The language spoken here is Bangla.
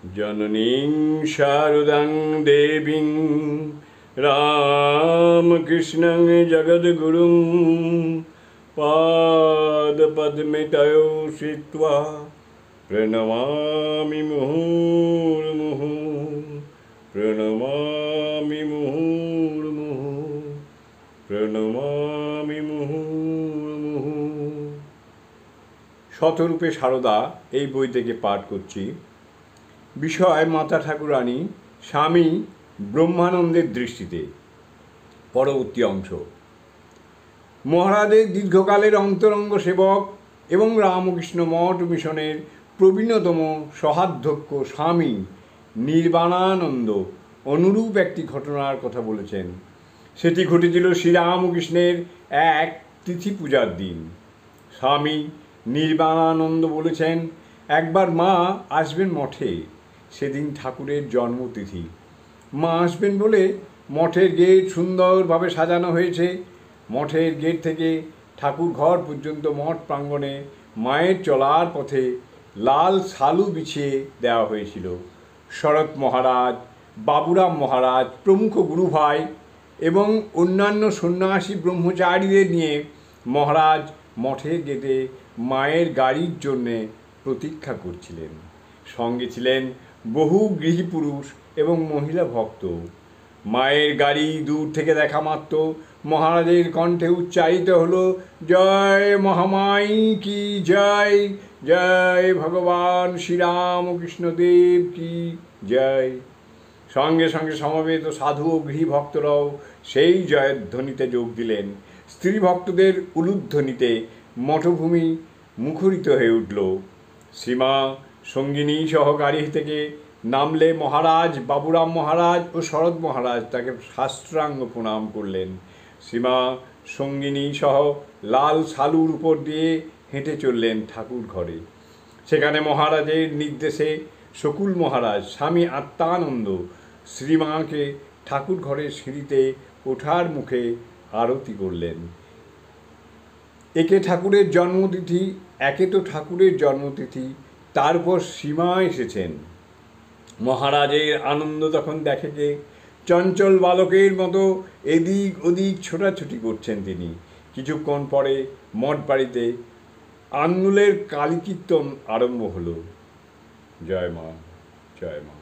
जननीं शारदां देवीं रामकृष्णं जगद्गुरुं पादपद्मे तयो श्रित्वा प्रणमामि मुहुर्मुहुः प्रणमामि मुहुर्मुहुः प्रणमामि मुहुर्मुहुः। শতরূপে সারদা এই বই থেকে পাঠ করছি। বিষয় মাতা ঠাকুরানী স্বামী ব্রহ্মানন্দের দৃষ্টিতে। পরবর্তী অংশ। মহারাজের দীর্ঘকালের অন্তরঙ্গ সেবক এবং রামকৃষ্ণ মঠ মিশনের প্রবীণতম সহাধ্যক্ষ স্বামী নির্বাণানন্দ অনুরূপ একটি ঘটনার কথা বলেছেন। সেটি ঘটেছিল শ্রীরামকৃষ্ণের এক তিথি পূজার দিন। স্বামী নির্বাণানন্দ বলেছেন, একবার মা আসবেন মঠে। সেদিন ঠাকুরের জন্মতিথি। মা আসবেন বলে মঠের গেট সুন্দরভাবে সাজানো হয়েছে। মঠের গেট থেকে ঠাকুর ঘর পর্যন্ত মঠ প্রাঙ্গণে মায়ের চলার পথে লাল শালু বিছিয়ে দেওয়া হয়েছিল। শরৎ মহারাজ, বাবুরাম মহারাজ প্রমুখ গুরুভাই এবং অন্যান্য সন্ন্যাসী ব্রহ্মচারীদের নিয়ে মহারাজ মঠের গেটে মায়ের গাড়ির জন্যে প্রতীক্ষা করছিলেন। সঙ্গে ছিলেন বহু গৃহী পুরুষ এবং মহিলা ভক্ত। মায়ের গাড়ি দূর থেকে দেখা মাত্র মহারাজের কণ্ঠে উচ্চারিত হলো, জয় মহামাই কি জয়, জয় ভগবান শ্রীরামকৃষ্ণদেব কি জয়। সঙ্গে সঙ্গে সমবেত সাধু ও গৃহী ভক্তরাও সেই জয়ধ্বনিতে যোগ দিলেন। স্ত্রী ভক্তদের উলুধ্বনিতে মঠভূমি মুখরিত হয়ে উঠল। শ্রীমা সঙ্গিনী সহ গাড়ি থেকে নামলে মহারাজ, বাবুরাম মহারাজ ও শরৎ মহারাজ তাকে সাষ্টাঙ্গ প্রণাম করলেন। শ্রীমা সঙ্গিনী সহ লাল শালুর উপর দিয়ে হেঁটে চললেন ঠাকুর ঘরে। সেখানে মহারাজের নির্দেশে শকুল মহারাজ স্বামী আত্মানন্দ শ্রীমাকে ঠাকুর ঘরের সিঁড়িতে ওঠার মুখে আরতি করলেন। একে তো ঠাকুরের জন্মতিথি, তারপর শ্রীমা এসেছেন। মহারাজের আনন্দ তখন দেখে যে চঞ্চল বালকের মতো এদিক ওদিক ছোটাছুটি করছেন তিনি। কিছুক্ষণ পরে মঠ বাড়িতে আন্দুলের কালী কীর্তন আরম্ভ হলো। জয় মা, জয় মা।